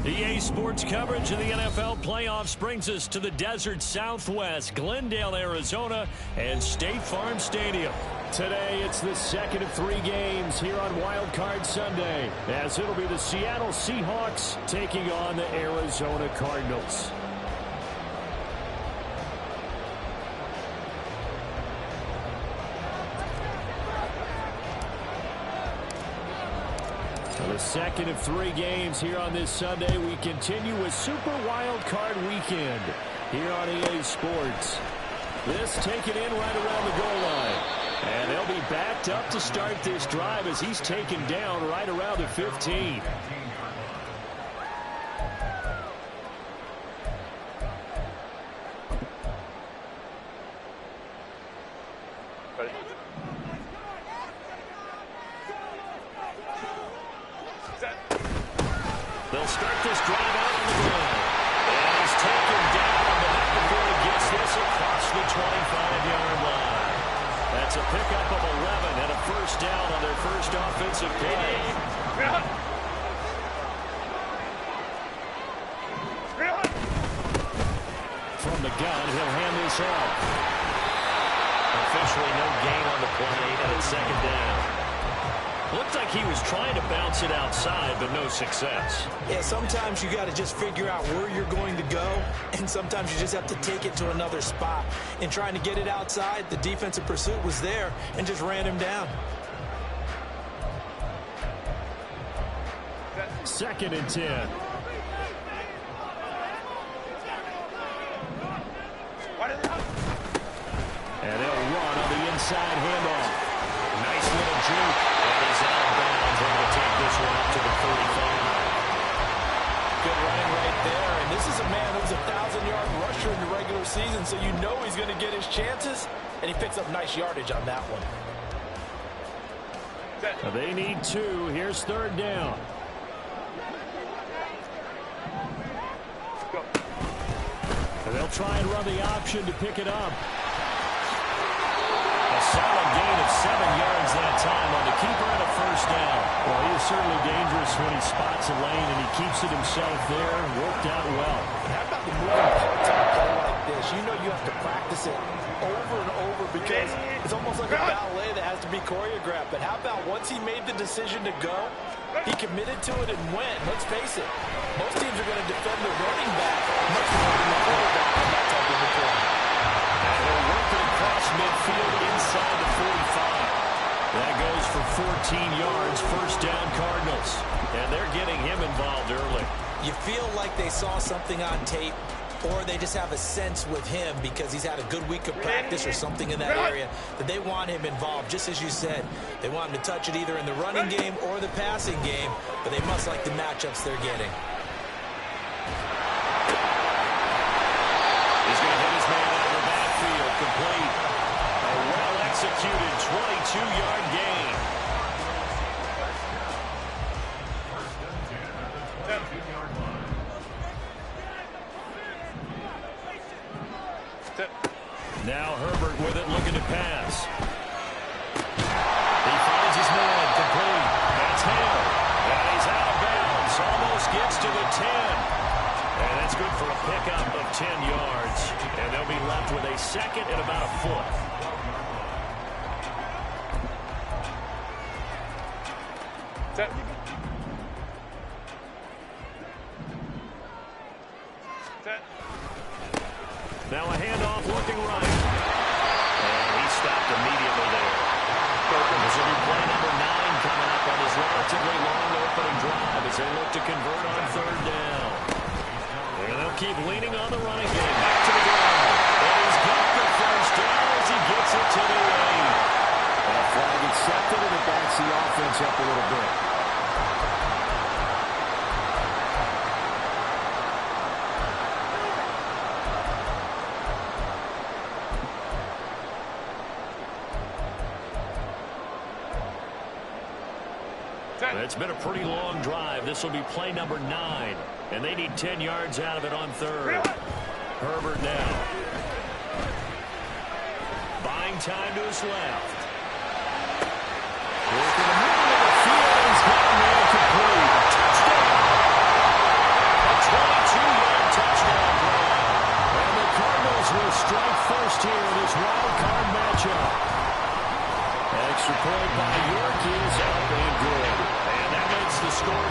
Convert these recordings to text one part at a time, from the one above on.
EA Sports coverage of the NFL playoffs brings us to the desert Southwest, Glendale, Arizona, and State Farm Stadium. Today, it's the second of 3 games here on Wild Card Sunday, as it'll be the Seattle Seahawks taking on the Arizona Cardinals. The second of 3 games here on this Sunday. We continue with Super Wild Card Weekend here on EA Sports. This taken in right around the goal line. And they'll be backed up to start this drive as he's taken down right around the 15. They'll start this drive out on the ground. And he's taken down, but not before he gets this across the 25-yard line. That's a pickup of 11 and a first down on their first offensive play. From the gun, he'll hand this off. Officially no gain on the play, and it's second down. Looked like he was trying to bounce it outside, but no success. Yeah, sometimes you got to just figure out where you're going to go, and sometimes you just have to take it to another spot. In trying to get it outside, the defensive pursuit was there and just ran him down. Second and 10. And they'll run on the inside handoff. Nice little juke. And he's out of bounds. They're going to take this one up to the 45. Good running right there. And this is a man who's a 1,000-yard rusher in the regular season, so you know he's going to get his chances. And he picks up nice yardage on that one. They need 2. Here's third down. And they'll try and run the option to pick it up. A solid gain of 7 yards that time on the keeper and a first down. Well, he is certainly dangerous when he spots a lane and he keeps it himself there. Worked out well. And how about the moving parts on a play like this? You know you have to practice it over and over because it's almost like a ballet that has to be choreographed. But how about once he made the decision to go, he committed to it and went. Let's face it, most teams are going to defend the running back much more than the quarterback on that type of a play. And they'll work it across midfield inside the 45. That goes for 14 yards, first down Cardinals. And they're getting him involved early. You feel like they saw something on tape, or they just have a sense with him because he's had a good week of practice or something in that area that they want him involved. Just as you said, they want him to touch it either in the running game or the passing game, but they must like the matchups they're getting. He's going to hit his man out of the backfield, complete. A well-executed 22-yard gain. Now Herbert with it, looking to pass. He finds his man, complete. That's Hill. And he's out of bounds. Almost gets to the 10. And that's good for a pickup of 10 yards. And they'll be left with a second and about a foot. Now a handoff looking right. And he stopped immediately there. This will be play number 9 coming up on his relatively long opening drive as they look to convert on third down. And they'll keep leaning on the running game. Back to the ground. And he's got the first down as he gets it to the 8. That flag accepted, and it backs the offense up a little bit. It's been a pretty long drive. This will be play number 9. And they need 10 yards out of it on third. Herbert now. Buying time to his left. Working the middle of the field. He's got a man complete. Touchdown. first here in this wild card matchup. Extra point by York is up and good. And that makes the score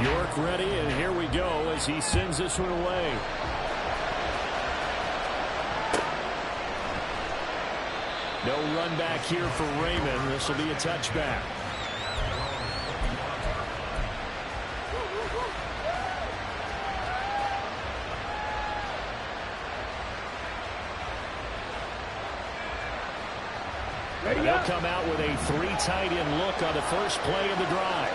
7-0. York ready, and here we go as he sends this one away. No run back here for Raymond. This will be a touchback. They'll come out with a 3 tight end look on the first play of the drive.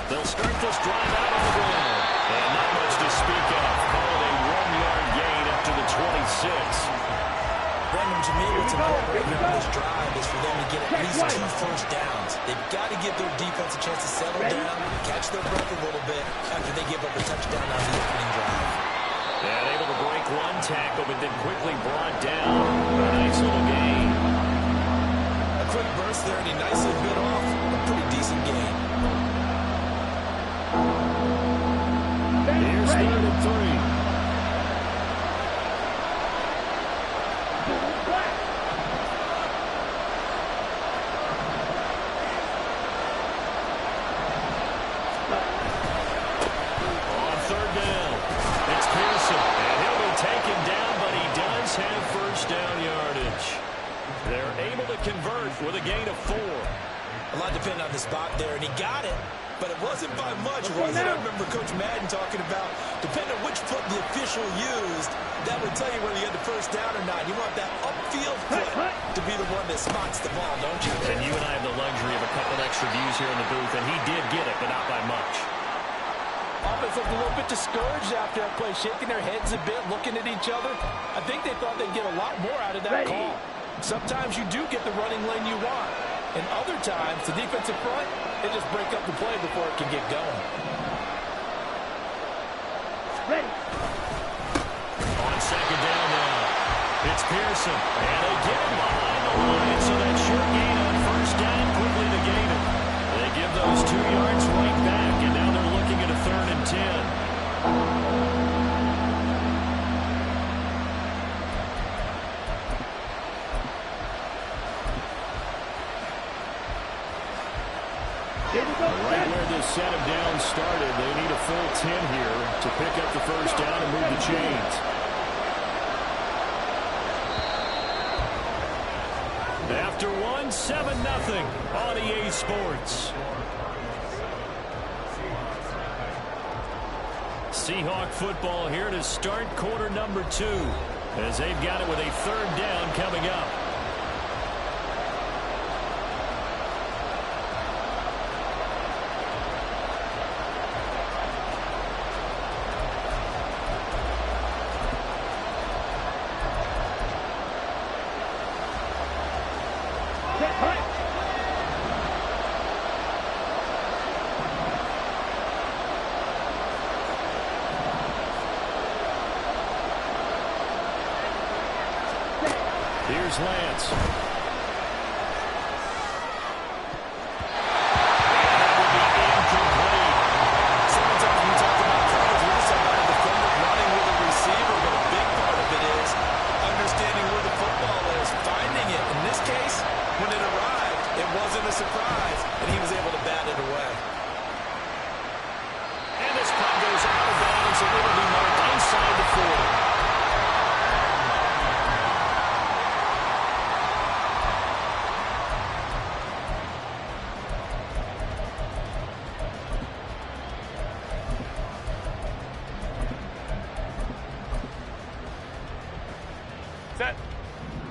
They'll start this drive out on the ground. And not much to speak of. Call it a 1-yard gain up to the 26. Brandon, to me, what's important right now on this drive is for them to get at least 2 first downs. They've got to give their defense a chance to settle down, catch their breath a little bit after they give up a touchdown on the opening drive. And able to break one tackle, but then quickly brought down. A nice little gain. A quick burst there, and he nicely bit off a pretty decent gain. Here's 3rd and 3. On 3rd down, it's Pearson. And he'll be taken down, but he does have first down yardage. They're able to convert with a gain of 4. A lot depended on the spot there, and he got it. But it wasn't by much, was it? I remember Coach Madden talking about, depending on which foot the official used, that would tell you whether you had the first down or not. You want that upfield foot to be the one that spots the ball, don't you? And you and I have the luxury of a couple extra views here in the booth, and he did get it, but not by much. Offense looked a little bit discouraged after that play, shaking their heads a bit, looking at each other. I think they thought they'd get a lot more out of that call. Sometimes you do get the running lane you want. And other times, the defensive front, they just break up the play before it can get going. On 2nd down now, it's Pearson. And they get him behind the line, so that sure gain on first down, quickly to gain it. They give those 2 yards right back, and now they're looking at a 3rd and 10. Right where this set of downs started, they need a full 10 here to pick up the first down and move the chains. After 1, 7-0 on EA Sports. Seahawk football here to start quarter number 2 as they've got it with a 3rd down coming up. Here's Lance. Sometimes we talk about coverage, we just talk about a defender running with a receiver, but a big part of it is understanding where the football is, finding it. In this case, when it arrived, it wasn't a surprise, and he was able to bat it away. And this punt goes out of bounds, and it'll be marked inside the 40.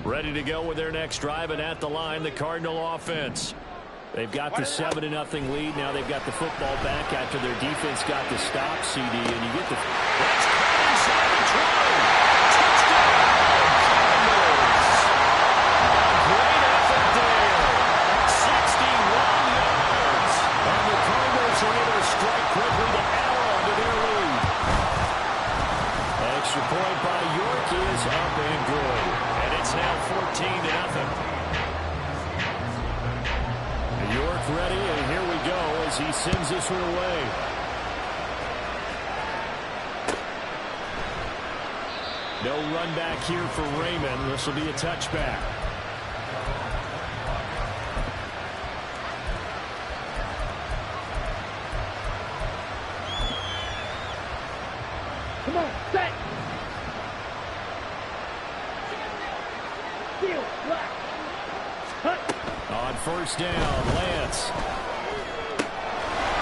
Ready to go with their next drive, and at the line, the Cardinal offense. They've got the 7-0 lead. Now they've got the football back after their defense got the stop, CD, and you get the... That's caught inside the 20. Touchdown, Cardinals. Great effort there. 61 yards. And the Cardinals are able to strike quickly to add on to their lead. Extra point by York is up and good. And it's now 14-0. York ready, and here we go as he sends this one away. No run back here for Raymond. This will be a touchback. Come on, set. Steal, black. Cut. On first down, Lance.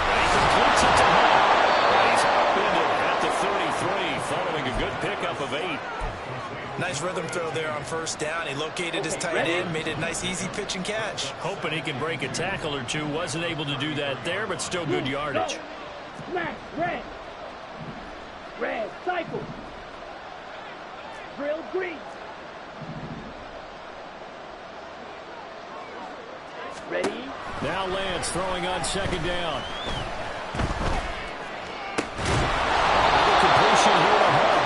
And he completes it to Hunt. And he's upended at the 33, following a good pickup of 8. Nice rhythm throw there on first down. He located his tight end, made it a nice, easy pitch and catch. Hoping he can break a tackle or two. Wasn't able to do that there, but still good yardage. Smash, red. Red, cycle. Drill, green. Ready? Now Lance throwing on second down. Completion here to Hunt.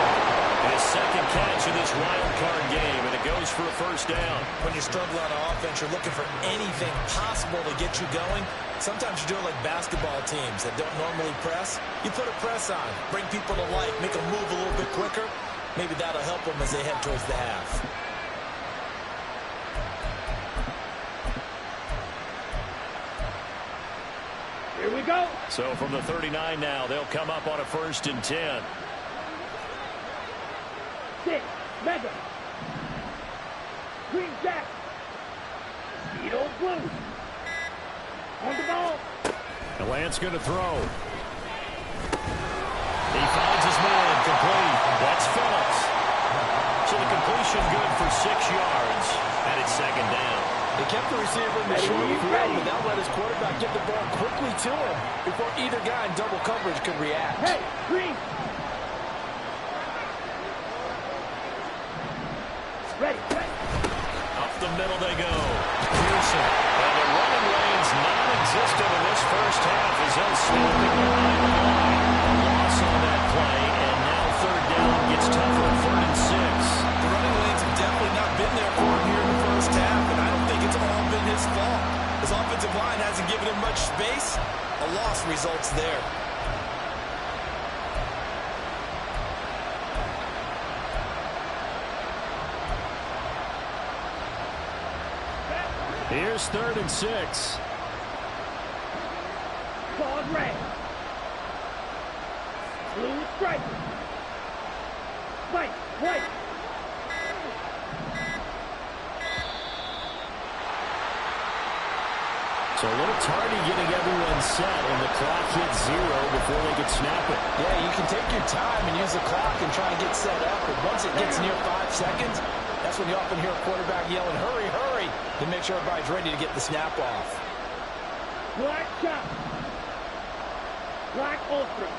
His second catch of this wild card game, and it goes for a first down. When you struggle on offense, you're looking for anything possible to get you going. Sometimes you do it like basketball teams that don't normally press. You put a press on, bring people to life, make them move a little bit quicker. Maybe that'll help them as they head towards the half. Here we go. So from the 39 now, they'll come up on a 1st and 10. 6, mega. Green jack. Speedo blue. On the ball. And Lance going to throw. He finds his man, complete. That's Phillips. So the completion good for 6 yards, and it's second down. They kept the receiver in the short field, but that let his quarterback get the ball quickly to him before either guy in double coverage could react. Hey, green. Ready, ready. Up the middle they go. Pearson. And the running lane's non-existent in this first half as they'll snap it behind the line. A loss on that play, and now third down gets tougher at 3rd and 6. The running lanes have definitely not been there for him here in the first half, and I don't think it's all been his fault. His offensive line hasn't given him much space. A loss results there. Here's 3rd and 6. Claws red. Blue stripe. White, white. So a little tardy getting everyone set, and the clock hits 0 before they could snap it. Yeah, you can take your time and use the clock and try to get set up, but once it gets near 5 seconds, that's when you often hear a quarterback yelling, hurry, hurry, to make sure everybody's ready to get the snap off. Black chop. Black ultra.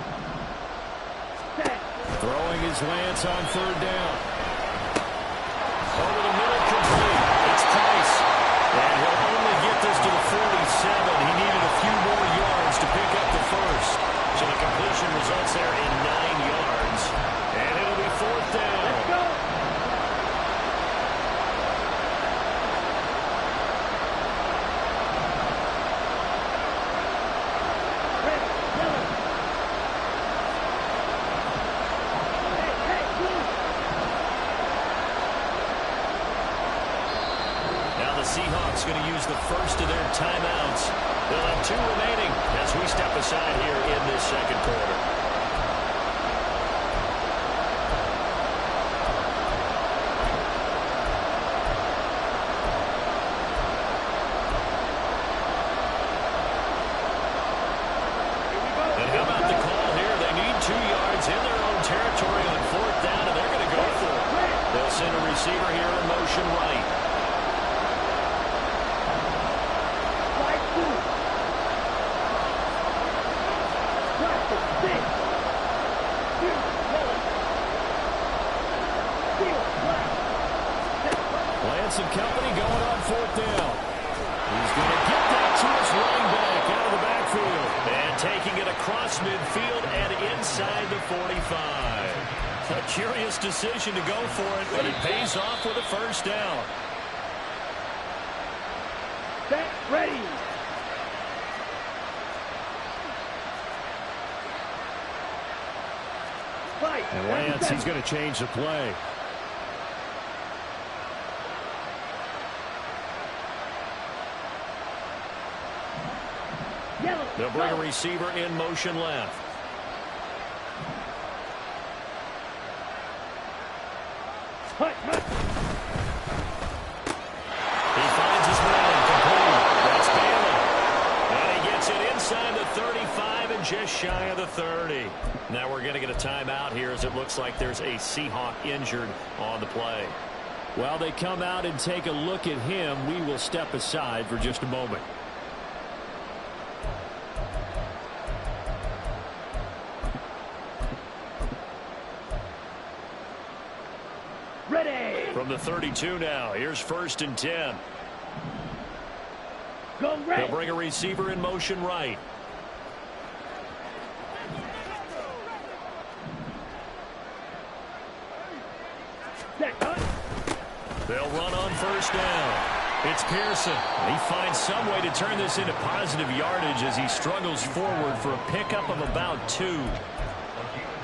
Set. Throwing his Lance on 3rd down. Over the middle, complete. It's Price. And he'll only get this to the 47. He needed a few more yards to pick up the first. So the completion results there in 9 yards. And it'll be 4th down. Let's go. Red, yellow. Hey, hey, blue. Now the Seahawks going to use the first of their timeouts. They'll have 2 remaining as we step aside here in this second quarter. And how about the call here? They need 2 yards in their own territory on 4th down, and they're going to go for it. They'll send a receiver here in motion right. White blue. Black six. Blue, yellow. Steel, black. Lance and company going on 4th down. He's going to get that to his running back out of the backfield. And taking it across midfield and inside the 45. A curious decision to go for it, but it pays off with a first down. Set, ready. Fight. And Lance, he's going to change the play. They'll bring a receiver in motion left. Hut, hut. He finds his man, complete. That's Bailey. And he gets it inside the 35 and just shy of the 30. Now we're going to get a timeout here as it looks like there's a Seahawk injured on the play. While they come out and take a look at him, we will step aside for just a moment. Ready. From the 32 now, here's 1st and 10. Go red. They'll bring a receiver in motion right. Set, hut. They'll run on 1st down. It's Pearson. He finds some way to turn this into positive yardage as he struggles forward for a pickup of about 2.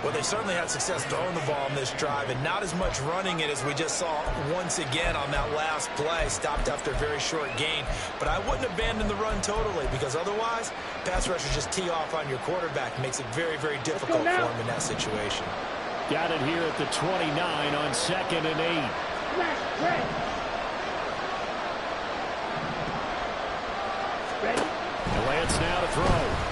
Well, they certainly had success throwing the ball on this drive, and not as much running it as we just saw once again on that last play. Stopped after a very short gain. But I wouldn't abandon the run totally, because otherwise, pass rushers just tee off on your quarterback. It makes it very, very difficult for him in that situation. Got it here at the 29 on 2nd and 8. Flash, red. Ready. And Lance now to throw.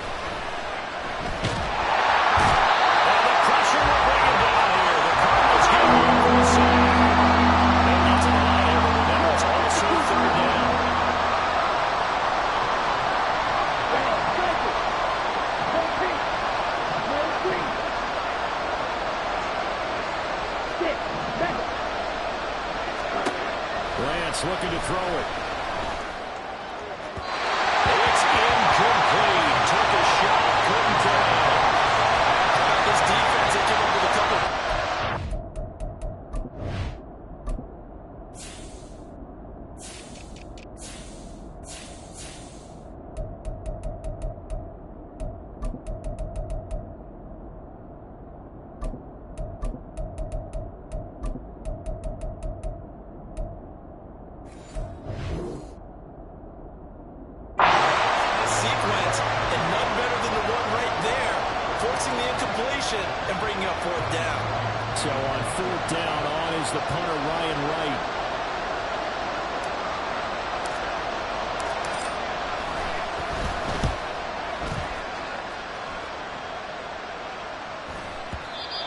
Looking to throw it. It's incomplete. Took a shot, couldn't throw it. This defense, they came up with a couple. And bringing up 4th down. So on 4th down, on is the punter, Ryan Wright.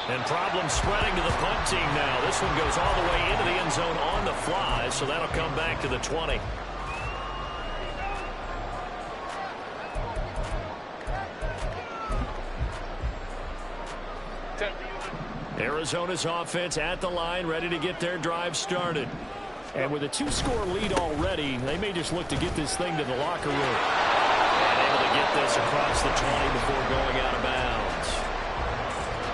And problems spreading to the punt team now. This one goes all the way into the end zone on the fly, so that'll come back to the 20. Arizona's offense at the line, ready to get their drive started. And with a 2-score lead already, they may just look to get this thing to the locker room. And able to get this across the 20 before going out of bounds.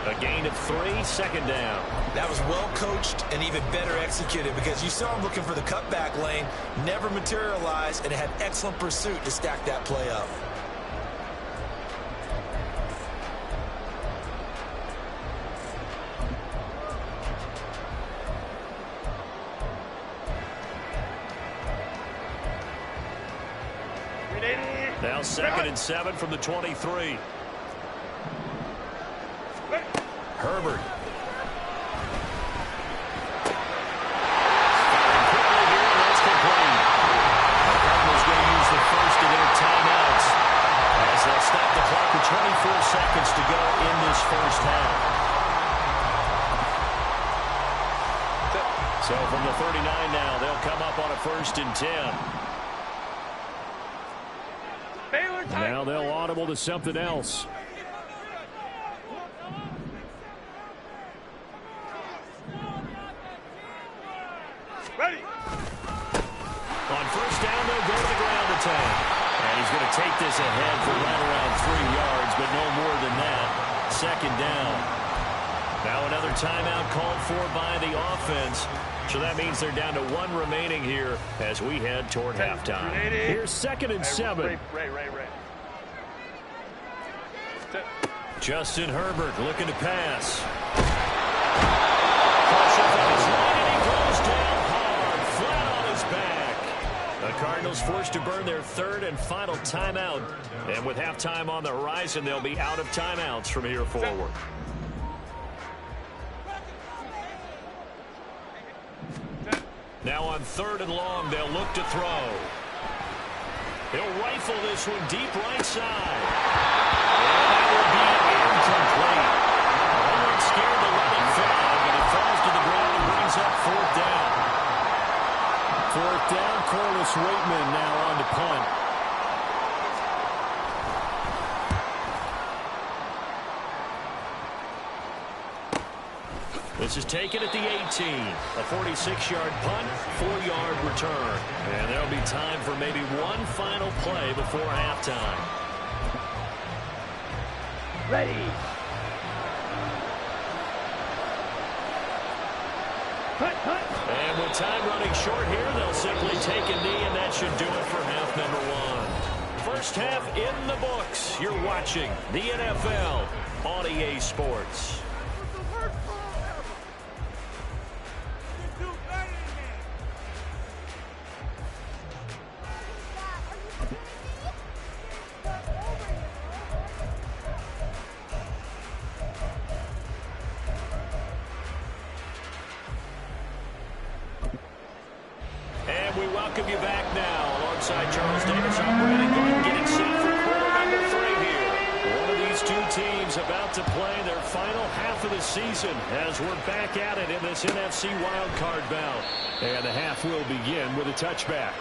A gain of 3, 2nd down. That was well coached and even better executed, because you saw him looking for the cutback lane, never materialized, and had excellent pursuit to stack that play up. Now 2nd and 7 from the 23. Herbert. Firing quickly here, and that's complete. The Cardinals going to use the first of their timeouts as they'll stop the clock with 24 seconds to go in this first half. So from the 39 now, they'll come up on a 1st and 10. Now they'll audible to something else. Ready. On 1st down, they'll go to the ground attack. And he's going to take this ahead for right around 3 yards, but no more than that. 2nd down. Now another timeout called for by the offense. So that means they're down to 1 remaining here as we head toward halftime. Here's 2nd and 7. Justin Herbert looking to pass. Pressure from his line, and he goes down hard, flat on his back. The Cardinals forced to burn burn their third and final timeout. And with halftime on the horizon, they'll be out of timeouts from here forward. Now on 3rd and long, they'll look to throw. He'll rifle this one deep right side. And that will be incomplete. They weren't scared to let it fly, and it falls to the ground and brings up 4th down. 4th down, Corliss Waitman now on to punt. This is taken at the 18. A 46-yard punt, 4-yard return. And there'll be time for maybe one final play before halftime. Ready. Cut. And with time running short here, they'll simply take a knee, and that should do it for half number 1. First half in the books. You're watching the NFL on EA Sports. Welcome you back now alongside Charles Davis. I'm Brandon Gordon getting set for quarter number 3 here. One of these two teams about to play their final half of the season as we're back at it in this NFC wildcard bout. And the half will begin with a touchback.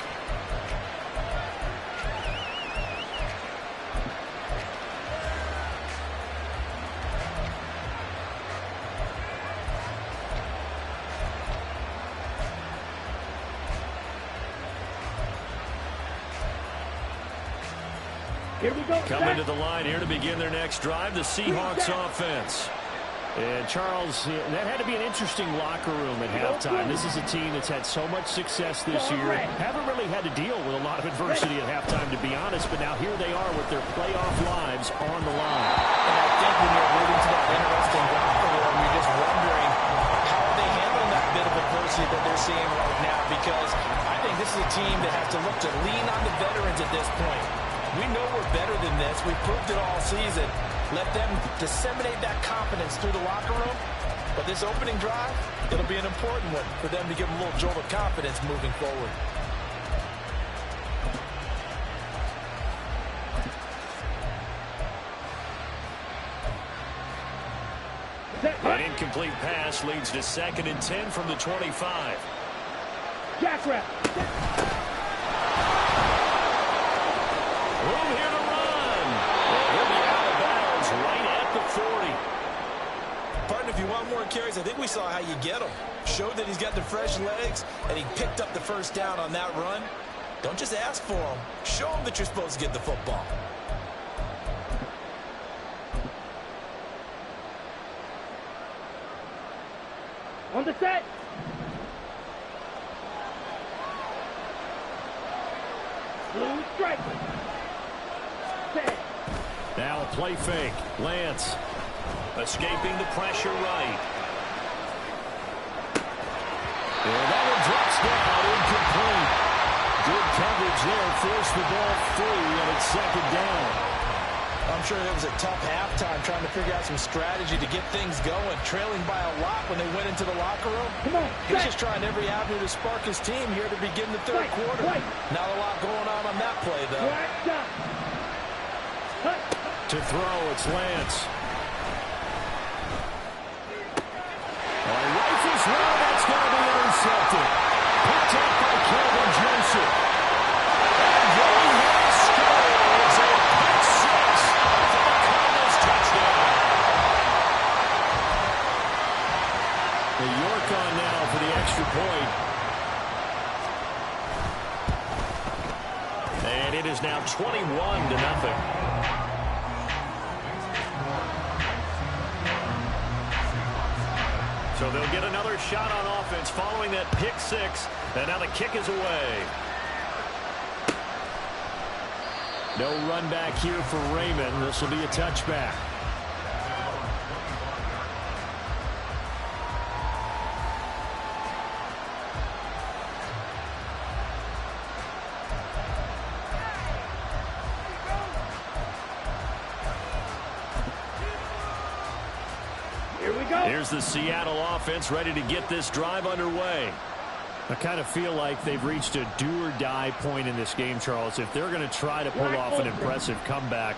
Here we go. Coming to the line here to begin their next drive, the Seahawks offense. And Charles, that had to be an interesting locker room at halftime. This is a team that's had so much success this year. Haven't really had to deal with a lot of adversity at halftime, to be honest. But now here they are with their playoff lives on the line. And I think when you're moving to that interesting locker room, you're just wondering how are they handling that bit of adversity that they're seeing right now. Because I think this is a team that has to look to lean on the veterans at this point. We know we're better than this. We've proved it all season. Let them disseminate that confidence through the locker room. But this opening drive, it'll be an important one for them to give them a little jolt of confidence moving forward. An incomplete pass leads to 2nd and 10 from the 25. Jackrabbit. Room here to run. He'll be out of bounds right at the 40. Partner, if you want more carries, I think we saw how you get him. Showed that he's got the fresh legs, and he picked up the first down on that run. Don't just ask for him. Show him that you're supposed to get the football. On the set. Blue strike. Set. Now a play fake. Lance escaping the pressure right. And that one drops down, incomplete. Good coverage there, forced the ball free, and it's 2nd down. I'm sure it was a tough halftime trying to figure out some strategy to get things going, trailing by a lot when they went into the locker room. Come on, He's just trying every avenue to spark his team here to begin the third quarter. Not a lot going on that play, though. To throw, it's Lance. Rifles one, that's going to be intercepted. Picked up by Kelvin Joseph. And Ray Harris scores a pick six for the Cardinals touchdown. The York on now for the extra point. And it is now 21-0. So they'll get another shot on offense following that pick six. And now the kick is away. No run back here for Raymond. This will be a touchback. here's the Seattle offense ready to get this drive underway. I kind of feel like they've reached a do-or-die point in this game, Charles. If they're going to try to pull off an impressive comeback,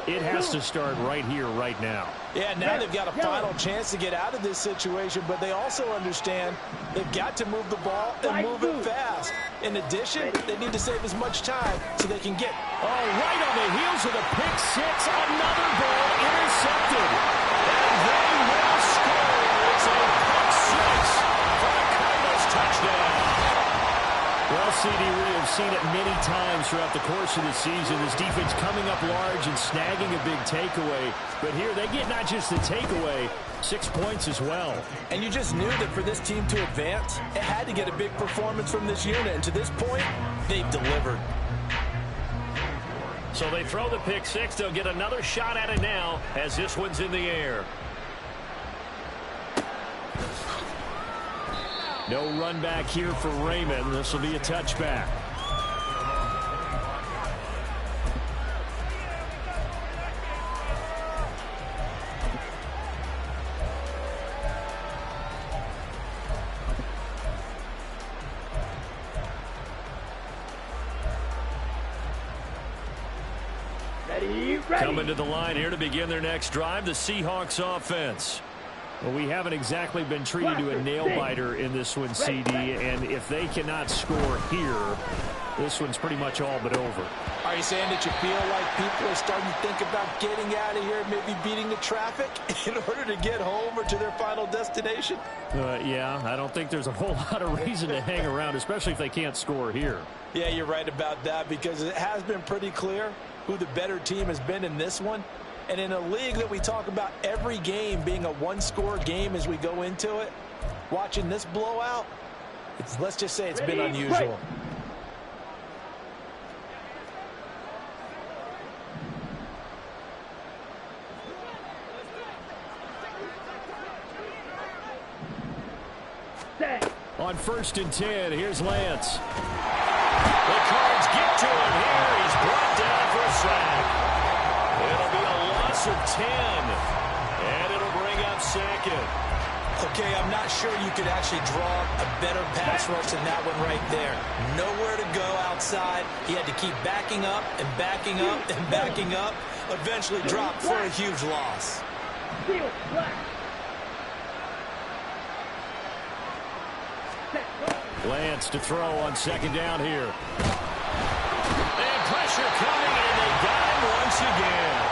it has to start right here, right now. Yeah, now they've got a final chance to get out of this situation, but they also understand they've got to move the ball and move it fast. In addition, they need to save as much time so they can get... Oh, right on the heels of the pick six, another ball intercepted. And they will score. It's a pick six for the Cardinals touchdown. Well, CD, we have seen it many times throughout the course of the season. This defense coming up large and snagging a big takeaway. But here they get not just the takeaway, 6 points as well. And you just knew that for this team to advance, it had to get a big performance from this unit. And to this point, they've delivered. So they throw the pick six. They'll get another shot at it now as this one's in the air. No run back here for Raymond. This will be a touchback. Ready. Coming to the line here to begin their next drive, the Seahawks offense. Well, we haven't exactly been treated to a nail-biter in this one, CD, and if they cannot score here, this one's pretty much all but over. Are you saying that you feel like people are starting to think about getting out of here, maybe beating the traffic in order to get home or to their final destination? Yeah, I don't think there's a whole lot of reason to hang around, especially if they can't score here. Yeah, you're right about that because it has been pretty clear who the better team has been in this one. And in a league that we talk about every game being a one-score game as we go into it, watching this blowout, let's just say it's been unusual. On 1st and 10, here's Lance. The Cards get to him here. He's brought down for a sack. It'll be a loss of 10, and it'll bring up 2nd. Okay, I'm not sure you could actually draw a better pass rush than that one right there. Nowhere to go outside. He had to keep backing up and backing up and backing up. Eventually dropped for a huge loss. Lance to throw on 2nd down here. And pressure coming, and they got him once again.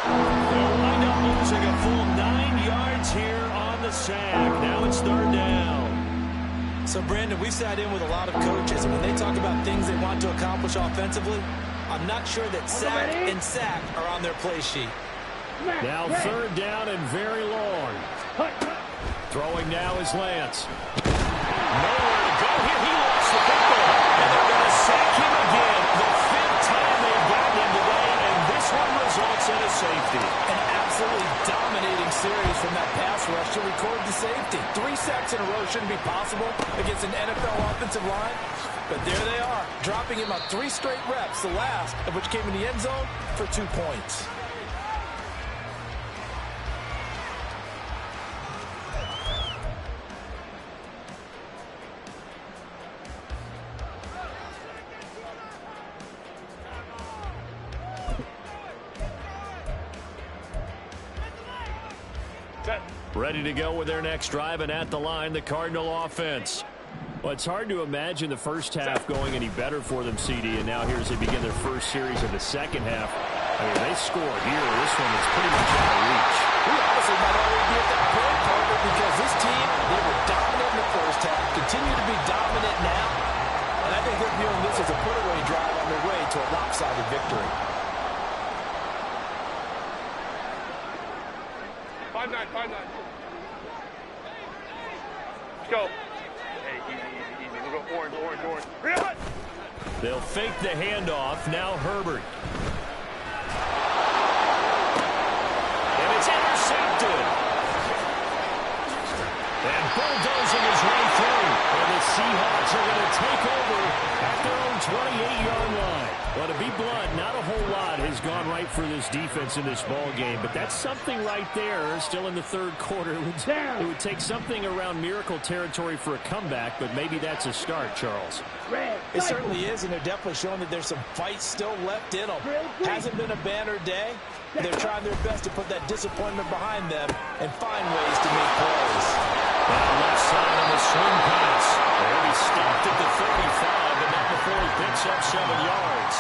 They'll wind up losing a full 9 yards here on the sack. Now it's 3rd down. So, Brandon, we sat in with a lot of coaches, and when they talk about things they want to accomplish offensively, I'm not sure that sack and sack are on their play sheet. Now 3rd down and very long. Throwing now is Lance. Nowhere to go here. He lost the football. And they're going to sack him again. The 5th time they've gotten him today, and this one results in a safety. An absolutely dominating series from that pass rush to record the safety. 3 sacks in a row shouldn't be possible against an NFL offensive line. But there they are, dropping him on 3 straight reps, the last of which came in the end zone for 2 points. Ready to go with their next drive, and at the line, the Cardinal offense. Well, it's hard to imagine the first half going any better for them, CD, and now here as they begin their first series of the second half. I mean, they score here. This one is pretty much out of reach. We honestly might already be at that point, partner, because this team, they were dominant in the first half, continue to be dominant now, and I think they're viewing this as a put-away drive on their way to a lopsided victory. 5-9, 5-9. Let's go. Hey, easy. We'll go orange. Hurry up! They'll fake the handoff. Now Herbert. And it's intercepted. And bulldozing his way through. And the Seahawks are going to take over at their own 28-yard line. Well, to be blunt, not a whole lot has gone right for this defense in this ball game, but that's something right there. Still in the third quarter, it would take something around miracle territory for a comeback, but maybe that's a start, Charles. It certainly is, and they're definitely showing that there's some fight still left in them. Hasn't been a banner day, but they're trying their best to put that disappointment behind them and find ways to make plays. Down left side on the swing pass. And he stopped at the 35, but not before he picks up 7 yards.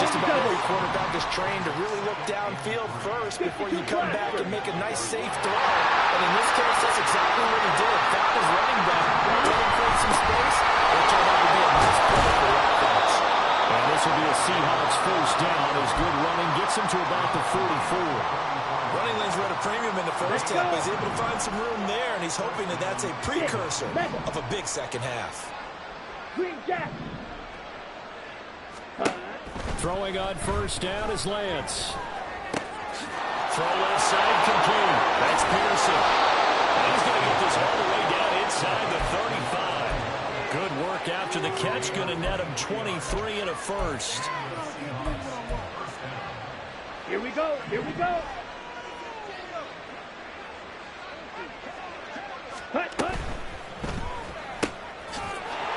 Just about every quarterback is trained to really look downfield first before you come back and make a nice, safe throw. And in this case, that's exactly what he did. Found his running back, looking for some space. It turned out to be a nice play for the offense. And this will be a Seahawks first down as good running gets him to about the 44. Running lanes were at a premium in the first half, but he's able to find some room there, and he's hoping that that's a precursor of a big second half. Throwing on first down is Lance. Throw left side complete. That's Pearson. And he's going to get this all the way down inside the 35. Good work after the catch. Going to net him 23 and a first. Here we go. Here we go.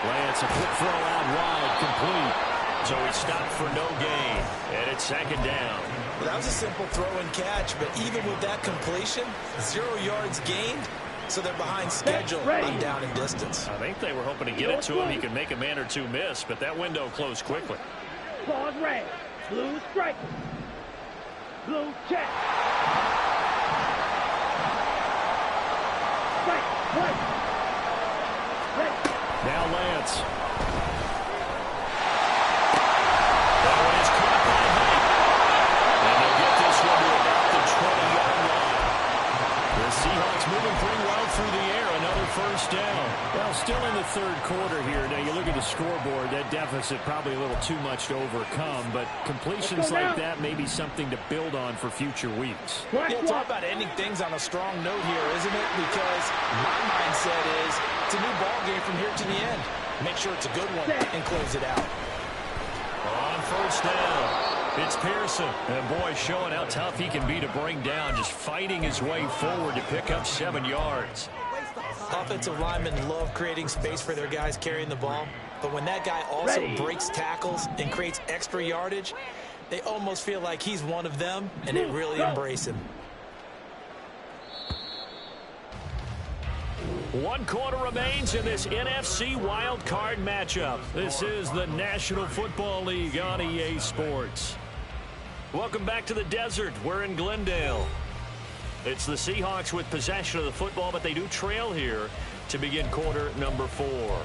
Lance, a quick throw out wide, complete. So he stopped for no gain, and it's second down. Well, that was a simple throw and catch, but even with that completion, 0 yards gained, so they're behind schedule on down and distance. I think they were hoping to get it to him. He could make a man or two miss, but that window closed quickly. Pause red. Blue strike. Blue check. Strike. White. Red. Now Lance. That one is caught by Height. And they'll get this one to about the 20-yard line. The Seahawks moving pretty well through the air. Another first down. Well, still in the third quarter here. Now, you look at the scoreboard, that deficit probably a little too much to overcome, but completions like that may be something to build on for future weeks. Yeah, it's all about ending things on a strong note here, isn't it? Because my mindset is it's a new ball game from here to the end. Make sure it's a good one and close it out. On first down, it's Pearson. And boy, showing how tough he can be to bring down, just fighting his way forward to pick up 7 yards. Offensive linemen love creating space for their guys carrying the ball, but when that guy also breaks tackles and creates extra yardage, they almost feel like he's one of them, and they really embrace him. 1 quarter remains in this NFC wildcard matchup. This is the National Football League on EA Sports. Welcome back to the desert. We're in Glendale. It's the Seahawks with possession of the football, but they do trail here to begin quarter number 4.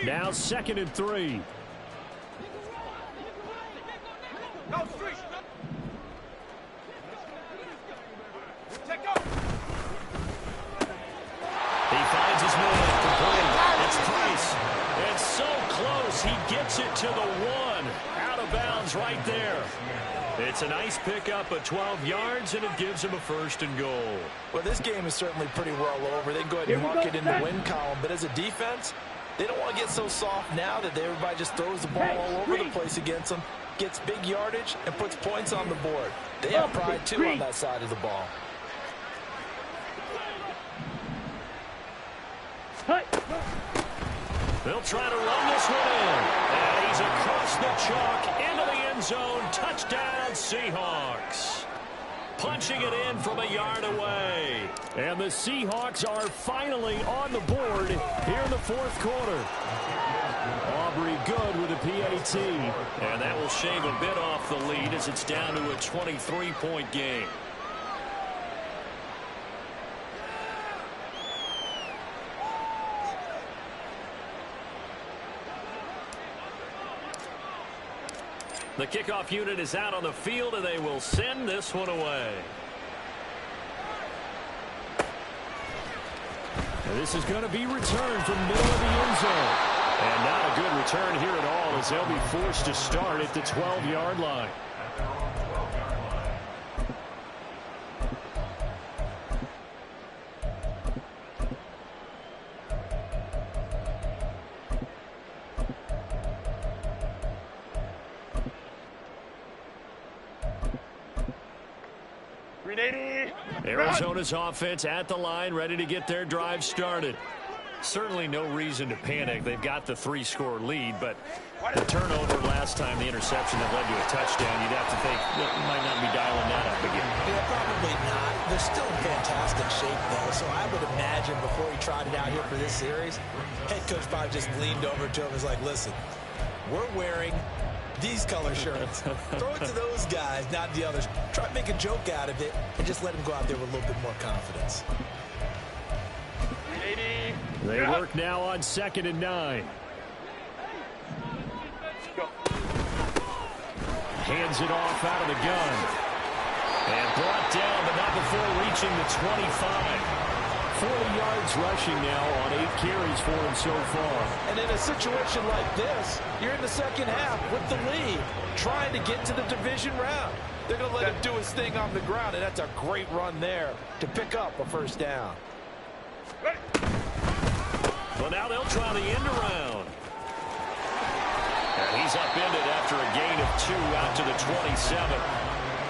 Now 2nd and 3. He gets it to the 1. Out of bounds right there. It's a nice pickup of 12 yards, and it gives him a 1st and goal. Well, this game is certainly pretty well over. They can go ahead and mark it in the win column. But as a defense, they don't want to get so soft now that everybody just throws the ball all over the place against them, gets big yardage, and puts points on the board. They have pride, too, on that side of the ball. They'll try to run this one in. And he's across the chalk into the end zone. Touchdown, Seahawks. Punching it in from a yard away. And the Seahawks are finally on the board here in the 4th quarter. Aubrey good with a PAT. And that will shave a bit off the lead as it's down to a 23-point game. The kickoff unit is out on the field, and they will send this one away. And this is going to be returned from the middle of the end zone. And not a good return here at all as they'll be forced to start at the 12-yard line. Arizona's offense at the line, ready to get their drive started. Certainly no reason to panic. They've got the 3-score lead, but the turnover last time, the interception that led to a touchdown, you'd have to think that you might not be dialing that up again. Yeah, probably not. They're still in fantastic shape, though, so I would imagine before he trotted out here for this series, head coach probably just leaned over to him and was like, listen, we're wearing these color shirts. Throw it to those guys, not the others. Try to make a joke out of it and just let him go out there with a little bit more confidence. They work now on 2nd and 9. Hands it off out of the gun. And brought down, but not before reaching the 25. 40 yards rushing now on 8 carries for him so far. And in a situation like this, you're in the second half with the lead, trying to get to the division round. They're going to let him do his thing on the ground, and that's a great run there to pick up a first down. Well, now they'll try the end around. And he's upended after a gain of 2 out to the 27.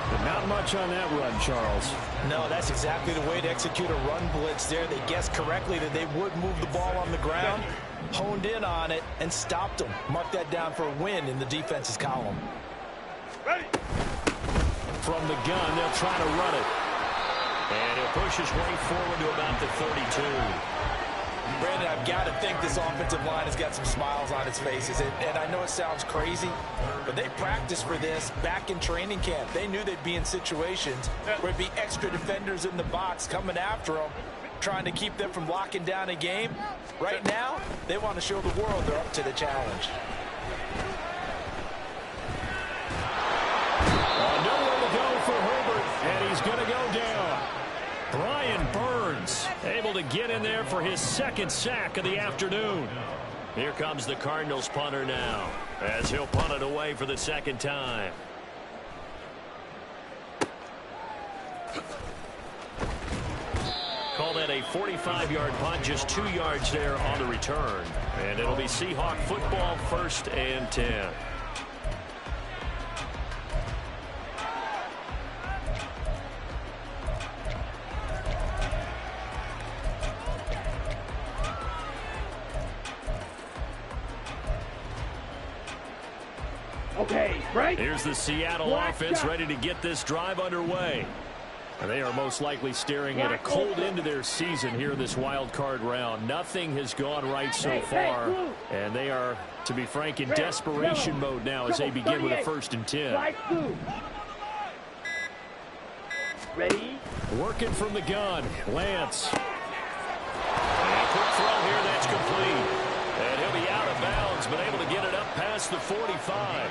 But not much on that run, Charles. No, that's exactly the way to execute a run blitz there. They guessed correctly that they would move the ball on the ground, honed in on it, and stopped them. Mark that down for a win in the defense's column. From the gun, they'll try to run it. And he'll push his way forward to about the 32. Brandon, I've got to think this offensive line has got some smiles on its faces. And I know it sounds crazy, but they practiced for this back in training camp. They knew they'd be in situations where it'd be extra defenders in the box coming after them, trying to keep them from locking down a game. Right now, they want to show the world they're up to the challenge. Nowhere to go for Herbert, and he's going to go down. Brian Burns able to get in there for his 2nd sack of the afternoon. Here comes the Cardinals punter now as he'll punt it away for the 2nd time. Call that a 45-yard punt, just 2 yards there on the return. And it'll be Seahawk football, 1st and 10. Okay, break. Here's the Seattle offense ready to get this drive underway. They are most likely staring at a cold end to their season here in this wild card round. Nothing has gone right so far, and they are, to be frank, in desperation mode now as they begin with a 1st and 10. Ready? Working from the gun, Lance. And a quick throw here, that's complete. And he'll be out of bounds, but able to get it up past the 45.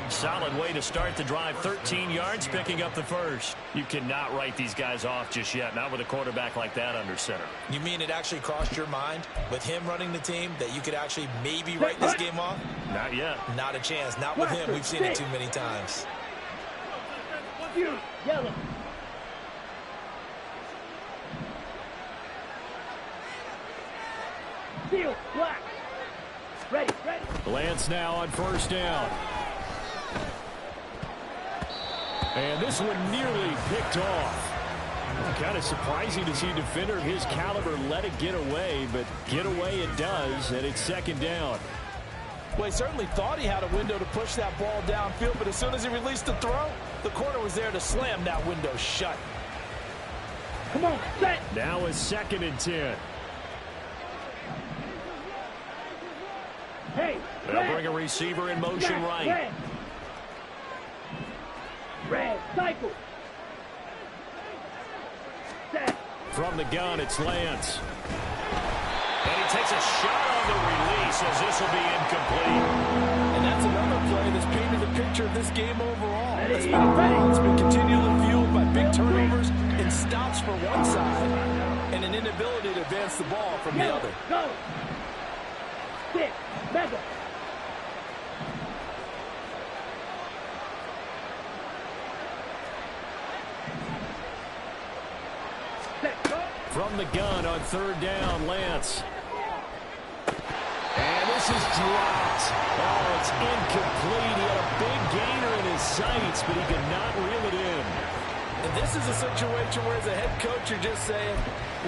Solid way to start the drive. 13 yards, picking up the 1st. You cannot write these guys off just yet, not with a quarterback like that under center. You mean it actually crossed your mind with him running the team that you could actually maybe write this game off? Not yet. Not a chance. Not with him. We've seen it too many times. Yellow. Steel, black. Ready, ready. Lance now on 1st down. And this one nearly picked off. Kind of surprising to see a defender of his caliber let it get away, but get away it does, and it's 2nd down. Well, he certainly thought he had a window to push that ball downfield, but as soon as he released the throw, the corner was there to slam that window shut. Come on, set. Now is 2nd and 10. Hey, They'll bring a receiver in motion right. Red, cycle. Set. From the gun, it's Lance. And he takes a shot on the release as this will be incomplete. And that's another play that's painted the picture of this game overall. It's been continually fueled by big turnovers and stops for one side and an inability to advance the ball from the other. Go. 6. Mega. Set. Go. From the gun on third down, Lance. And this is dropped. Oh, it's incomplete. He had a big gainer in his sights, but he could not reel it in. And this is a situation where as a head coach you're just saying,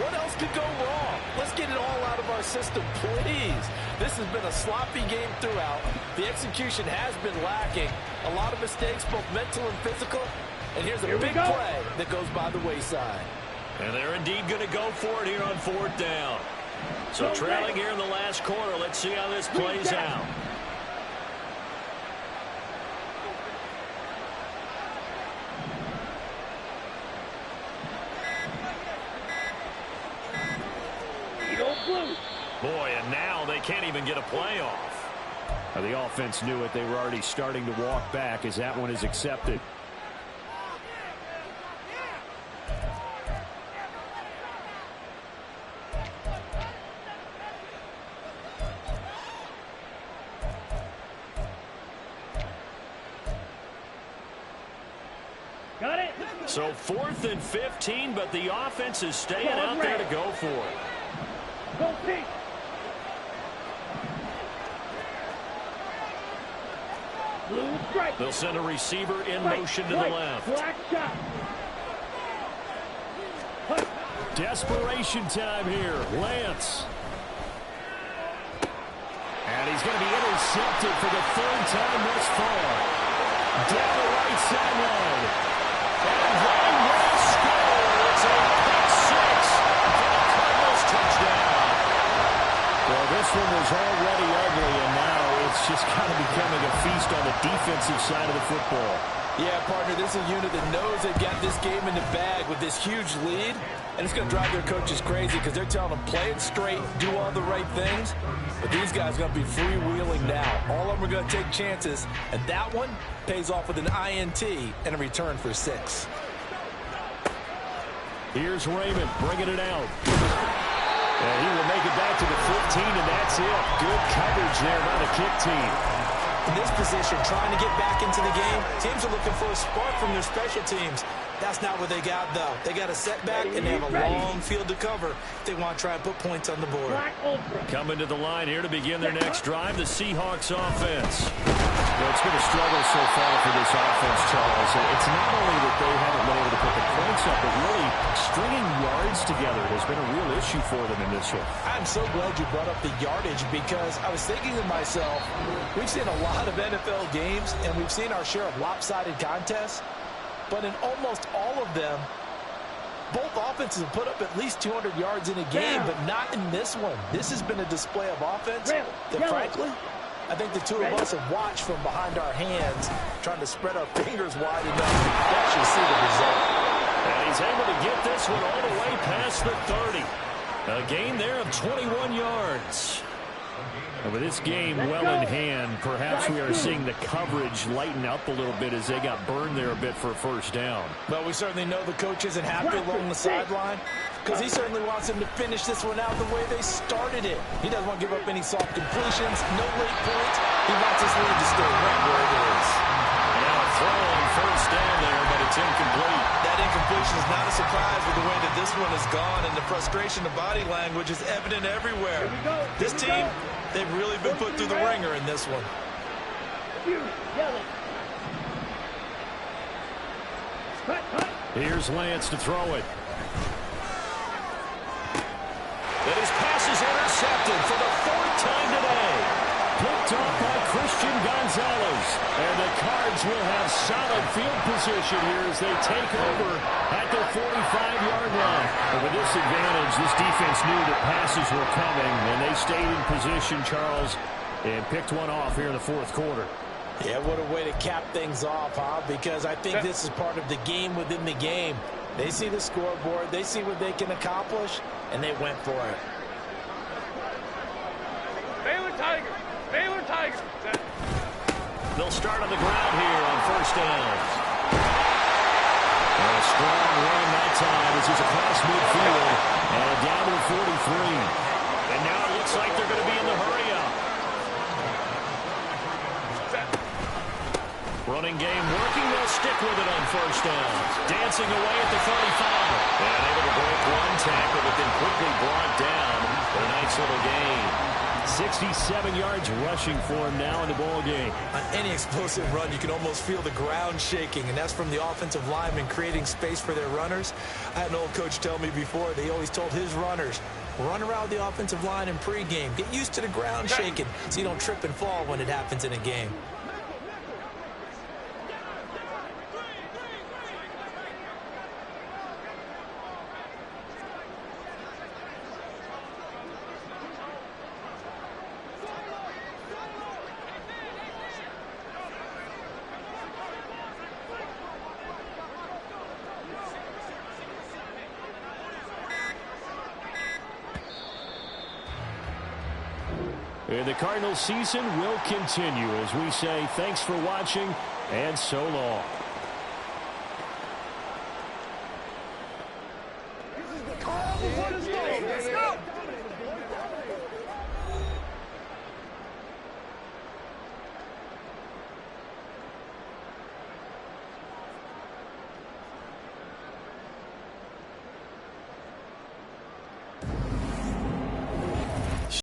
what else could go wrong? Let's get it all out of our system, please. This has been a sloppy game throughout. The execution has been lacking. A lot of mistakes, both mental and physical. And here's a big play that goes by the wayside. And they're indeed going to go for it here on fourth down. So trailing here in the last quarter. Let's see how this plays out. Boy, and now they can't even get a play off. The offense knew it. They were already starting to walk back as that one is accepted. Got it. So 4th and 15, but the offense is staying out there to go for it. Go team. Blue strike. They'll send a receiver in motion to the left. Black shot. Desperation time here. Lance. And he's going to be intercepted for the third time thus far. Down the right sideline. And they will score. It's a pick six for the Cardinals touchdown. Well, this one was already ugly, and now it's just kind of becoming a feast on the defensive side of the football. Yeah, partner, this is a unit that knows they've got this game in the bag with this huge lead, and it's going to drive their coaches crazy because they're telling them play it straight, do all the right things, but these guys are going to be freewheeling now. All of them are going to take chances, and that one pays off with an INT and a return for 6. Here's Raymond bringing it out. And he will make it back to the 15, and that's it. Good coverage there by the kick team. In this position, trying to get back into the game, teams are looking for a spark from their special teams. That's not what they got, though. They got a setback, and they have a long field to cover. They want to try and put points on the board. Coming to the line here to begin their next drive, the Seahawks offense. Well, it's been a struggle so far for this offense, Charles. It's not only that they haven't been able to put the points up, but really stringing yards together has been a real issue for them in this one. I'm so glad you brought up the yardage because I was thinking to myself, we've seen a lot of NFL games, and we've seen our share of lopsided contests, but in almost all of them, both offenses have put up at least 200 yards in a game, but not in this one. This has been a display of offense that, frankly, I think the two of us have watched from behind our hands, trying to spread our fingers wide enough to actually see the result. And he's able to get this one all the way past the 30. A gain there of 21 yards. And with this game well in hand, perhaps we are seeing the coverage lighten up a little bit as they got burned there a bit for a first down. Well, we certainly know the coach isn't happy along the sideline because he certainly wants them to finish this one out the way they started it. He doesn't want to give up any soft completions, no late points. He wants his lead to stay right where it is. Now a throw on first down there, but it's incomplete. That incompletion is not a surprise with the way that this one has gone, and the frustration of body language is evident everywhere. This team, they've really been put through the ringer in this one. Here's Lance to throw it. And his pass is intercepted for the 4th time today. Picked off by Christian Gonzalez. And the Cards will have solid field position here as they take over at their 45-yard line. And with this advantage, this defense knew that passes were coming, and they stayed in position, Charles, and picked one off here in the 4th quarter. Yeah, what a way to cap things off, huh? Because I think this is part of the game within the game. They see the scoreboard, they see what they can accomplish, and they went for it. Baylor Tigers! Baylor Tigers! They'll start on the ground here on first down. And a strong run that time as he's across midfield and down to the 43. And now it looks like they're going to be in the hurry up. game working. They'll stick with it on first down. Dancing away at the 35. And able to break one tackle, but then quickly brought down for a nice little gain. 67 yards rushing for him now in the ball game. On any explosive run, you can almost feel the ground shaking, and that's from the offensive linemen creating space for their runners. I had an old coach tell me before, they always told his runners, run around the offensive line in pregame. Get used to the ground shaking so you don't trip and fall when it happens in a game. And the Cardinals season will continue as we say thanks for watching and so long.